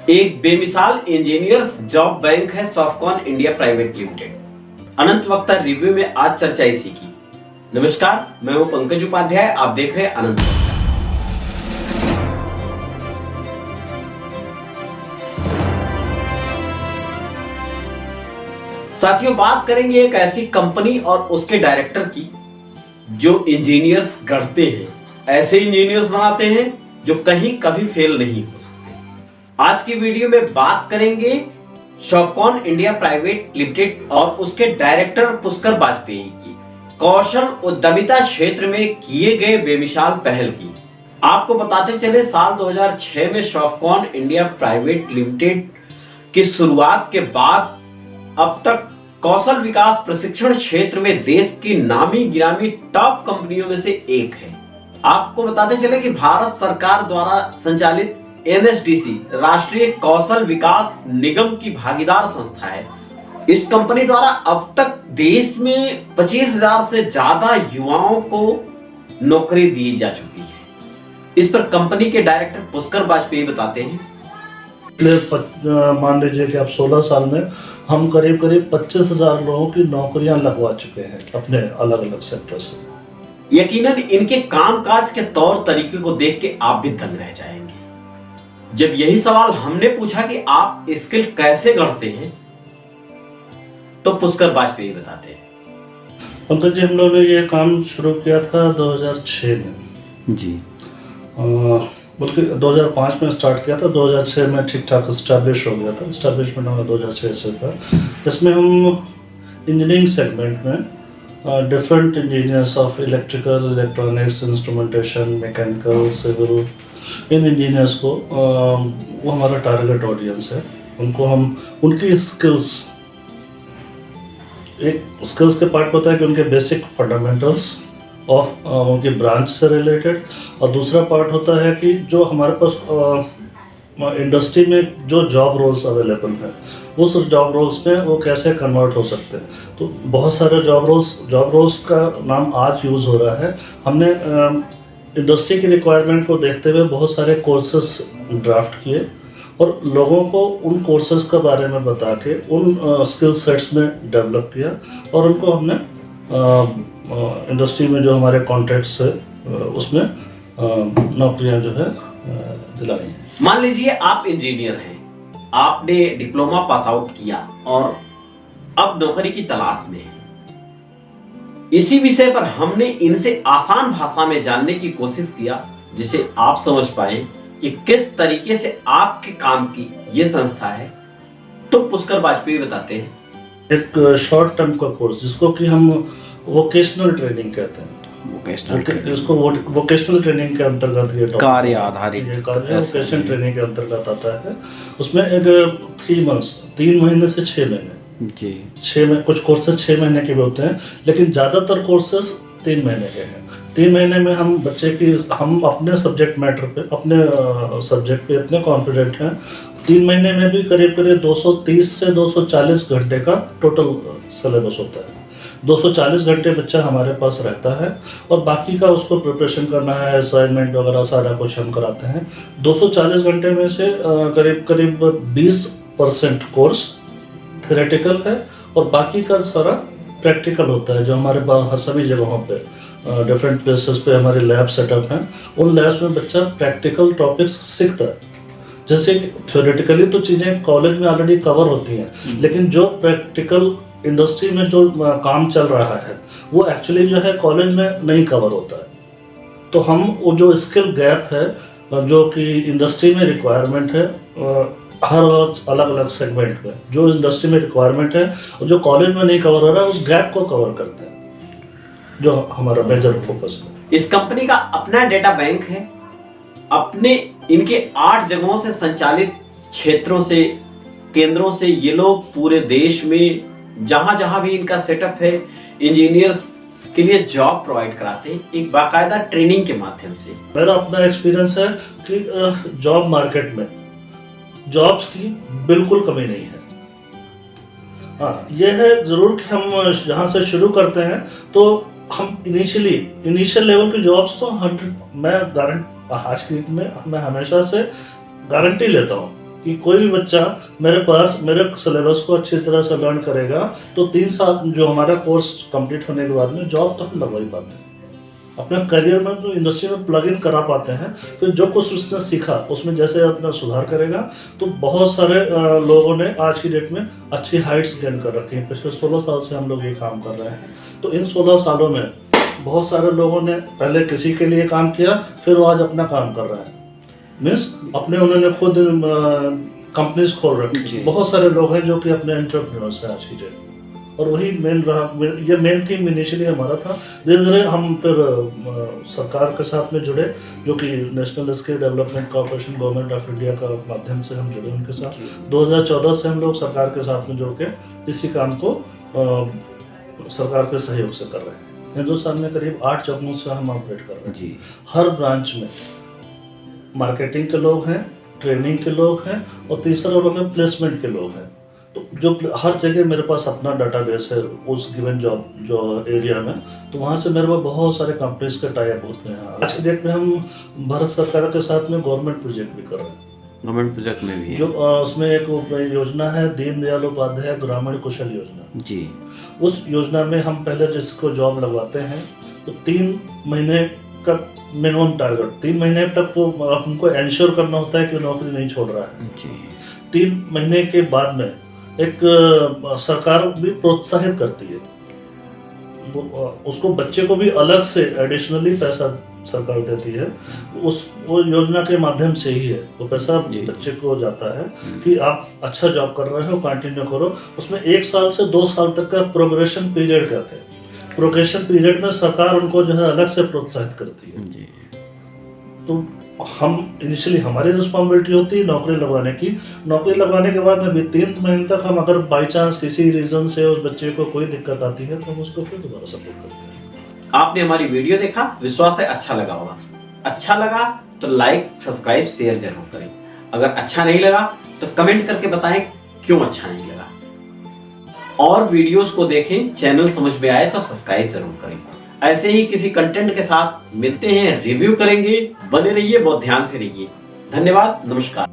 एक बेमिसाल engineers job bank है सॉफ्टकॉन इंडिया प्राइवेट लिमिटेड। अनंत वक्ता रिव्यू में आज चर्चा इसी की। नमस्कार, मैं हूं पंकज उपाध्याय, आप देख रहे हैं अनंत वक्ता। साथियों, बात करेंगे एक ऐसी कंपनी और उसके डायरेक्टर की जो इंजीनियर्स गढ़ते हैं, ऐसे इंजीनियर्स बनाते हैं जो कहीं कभी फेल नहीं हो सकते। आज की वीडियो में बात करेंगे सॉफ्टकॉन इंडिया प्राइवेट लिमिटेड और उसके डायरेक्टर पुष्कर वाजपेयी की कौशल उद्यमिता क्षेत्र में किए गए बेमिसाल पहल की। आपको बताते चले, साल 2006 में सॉफ्टकॉन इंडिया प्राइवेट लिमिटेड की शुरुआत के बाद अब तक कौशल विकास प्रशिक्षण क्षेत्र में देश की नामी गिरामी टॉप कंपनियों में से एक है। आपको बताते चले कि भारत सरकार द्वारा संचालित NSDC राष्ट्रीय कौशल विकास निगम की भागीदार संस्था है। इस कंपनी द्वारा अब तक देश में 25,000 से ज्यादा युवाओं को नौकरी दी जा चुकी है। इस पर कंपनी के डायरेक्टर पुष्कर वाजपेयी बताते हैं। मान लीजिए कि अब 16 साल में हम करीब 25,000 लोगों की नौकरियां लगवा चुके हैं अपने अलग अलग सेक्टर से। यकीनन इनके कामकाज के तौर तरीके को देख के आप भी दंग रह जाएंगे। जब यही सवाल हमने पूछा कि आप स्किल कैसे गढ़ते हैं, तो पुष्कर वाजपेयी बताते हैं। पंकज जी, हम लोगों ने ये काम शुरू किया था 2006 में जी, बल्कि 2005 में स्टार्ट किया था। 2006 में ठीक ठाक इस्टेब्लिश हो गया था। इस्टेब्लिशमेंट हमारा 2006 से था। इसमें हम इंजीनियरिंग सेगमेंट में different engineers of electrical, electronics, instrumentation, mechanical, civil, इन इंजीनियर्स को वो हमारा टारगेट ऑडियंस है। उनको हम उनकी स्किल्स, एक स्किल्स के पार्ट होता है कि उनके बेसिक फंडामेंटल्स ऑफ उनकी ब्रांच से रिलेटेड, और दूसरा पार्ट होता है कि जो हमारे पास इंडस्ट्री में जो जॉब रोल्स अवेलेबल हैं, उस जॉब रोल्स में वो कैसे कन्वर्ट हो सकते हैं। तो बहुत सारे जॉब रोल्स का नाम आज यूज़ हो रहा है। हमने इंडस्ट्री की रिक्वायरमेंट को देखते हुए बहुत सारे कोर्सेस ड्राफ्ट किए और लोगों को उन कोर्सेज के बारे में बता के उन स्किल सेट्स में डेवलप किया और उनको हमने इंडस्ट्री में जो हमारे कॉन्ट्रैक्ट्स है उसमें नौकरियां जो है दिलाई। मान लीजिए आप इंजीनियर हैं, आपने डिप्लोमा पास आउट किया और अब नौकरी की तलाश में हैं। इसी विषय पर हमने इनसे आसान भाषा में जानने की कोशिश किया जिसे आप समझ पाए कि किस तरीके से आपके काम की ये संस्था है। तो पुष्कर वाजपेयी बताते हैं। एक शॉर्ट टर्म का कोर्स जिसको कि हम वोकेशनल ट्रेनिंग कहते हैं। इसको वोकेशनल ट्रेनिंग के अंतर्गत ये कार्य आधारित वोकेशनल ट्रेनिंग के अंतर्गत आता है। उसमें एक 3 महीने से 6 महीने जी, 6 में कुछ कोर्सेज 6 महीने के भी होते हैं, लेकिन ज़्यादातर कोर्सेज 3 महीने के हैं। 3 महीने में हम बच्चे की हम अपने सब्जेक्ट मैटर पे, अपने सब्जेक्ट पे इतने कॉन्फिडेंट हैं। 3 महीने में भी करीब 230 से 240 घंटे का टोटल सिलेबस होता है। 240 घंटे बच्चा हमारे पास रहता है और बाकी का उसको प्रिपरेशन करना है, असाइनमेंट वगैरह सारा कुछ हम कराते हैं। 240 घंटे में से करीब 20% कोर्स थ्योरेटिकल है और बाकी का सारा प्रैक्टिकल होता है। जो हमारे पास सभी जगहों पे डिफरेंट प्लेसेस पे हमारे लैब सेटअप हैं, उन लैब्स में बच्चा प्रैक्टिकल टॉपिक्स सीखता है। जैसे थ्योरेटिकली तो चीज़ें कॉलेज में ऑलरेडी कवर होती हैं, लेकिन जो प्रैक्टिकल इंडस्ट्री में जो काम चल रहा है वो एक्चुअली जो है कॉलेज में नहीं कवर होता है। तो हम वो जो स्किल गैप है जो कि इंडस्ट्री में रिक्वायरमेंट है, हर अलग अलग सेगमेंट में जो इंडस्ट्री में रिक्वायरमेंट है और जो कॉलेज में नहीं कवर हो रहा है, उस गैप को कवर करते हैं, जो हमारा मेजर फोकस है। इस कंपनी का अपना डेटा बैंक है। अपने इनके 8 जगहों से संचालित क्षेत्रों से, केंद्रों से ये लोग पूरे देश में जहां जहां भी इनका सेटअप है, इंजीनियर्स के लिए जॉब प्रोवाइड कराते हैं, एक बाकायदा ट्रेनिंग के माध्यम से। मेरा अपना एक्सपीरियंस है कि जॉब मार्केट में जॉब्स की बिल्कुल कमी नहीं है। हाँ, ये है ज़रूर कि हम जहाँ से शुरू करते हैं तो हम इनिशियल लेवल की जॉब्स तो 100 मैं गारंटी आज की में मैं हमेशा से गारंटी लेता हूँ कि कोई भी बच्चा मेरे पास मेरे सिलेबस को अच्छी तरह से लर्न करेगा तो 3 साल जो हमारा कोर्स कंप्लीट होने के बाद में जॉब तो हम लगवा ही पाते हैं, अपने करियर में जो इंडस्ट्री में प्लग इन करा पाते हैं। फिर जो कुछ उसने सीखा उसमें जैसे अपना सुधार करेगा तो बहुत सारे लोगों ने आज की डेट में अच्छी हाइट्स गेन कर रखी हैं। पिछले 16 साल से हम लोग ये काम कर रहे हैं, तो इन 16 सालों में बहुत सारे लोगों ने पहले किसी के लिए काम किया, फिर वो आज अपना काम कर रहे हैं, मीन्स अपने उन्होंने खुद कंपनीज खोल रखी। बहुत सारे लोग हैं जो कि अपने एंटरप्रेन्योर्स हैं आज की डेट, और वही मेन रहा, ये मेन थीम इनिशियली हमारा था। धीरे धीरे हम फिर सरकार के साथ में जुड़े, जो कि national skill development corporation government of India का माध्यम से हम जुड़े उनके साथ। 2014 से हम लोग सरकार के साथ में जुड़ के इसी काम को सरकार के सहयोग से कर रहे हैं। हिंदुस्तान में करीब 8 जगहों से हम ऑपरेट कर रहे हैं जी। हर ब्रांच में मार्केटिंग के लोग हैं, ट्रेनिंग के लोग हैं, और तीसरा लोग हैं प्लेसमेंट के लोग हैं। तो जो हर जगह मेरे पास अपना डाटाबेस है उस गिवन जॉब जो एरिया में, तो वहाँ से मेरे पास बहुत सारे कंपनीज के टाई अप होते हैं। आज की डेट में हम भारत सरकार के साथ में गवर्नमेंट प्रोजेक्ट भी कर रहे हैं। गवर्नमेंट प्रोजेक्ट में भी जो उसमें एक योजना है दीनदयाल उपाध्याय ग्रामीण कौशल योजना जी। उस योजना में हम पहले जिसको जॉब लगवाते हैं तो 3 महीने का मिनिमम टारगेट, 3 महीने तक वो हमको एंश्योर करना होता है कि नौकरी नहीं छोड़ रहा है जी। 3 महीने के बाद में एक सरकार भी प्रोत्साहित करती है, उसको बच्चे को भी अलग से एडिशनली पैसा सरकार देती है। वो योजना के माध्यम से ही है वो पैसा बच्चे को जाता है कि आप अच्छा जॉब कर रहे हो, कंटिन्यू करो। उसमें 1 साल से 2 साल तक का प्रोग्रेशन पीरियड कहते हैं। प्रोग्रेशन पीरियड में सरकार उनको जो है अलग से प्रोत्साहित करती है जी। तो हम इनिशियली हमारी रिस्पॉन्सिबिलिटी होती है नौकरी लगवाने की। नौकरी लगवाने के बाद में भी 3 महीने तक हम अगर बाई चांस किसी रीजन से उस बच्चे को कोई दिक्कत आती है तो हम उसको फिर दोबारा सपोर्ट करते हैं। आपने हमारी वीडियो देखा, विश्वास है अच्छा लगा होगा। अच्छा लगा तो लाइक, सब्सक्राइब, शेयर जरूर करें। अगर अच्छा नहीं लगा तो कमेंट करके बताएं क्यों अच्छा नहीं लगा। और वीडियोस को देखें, चैनल समझ में आए तो सब्सक्राइब जरूर करें। ऐसे ही किसी कंटेंट के साथ मिलते हैं, रिव्यू करेंगे। बने रहिए, बहुत ध्यान से रहिए। धन्यवाद, नमस्कार।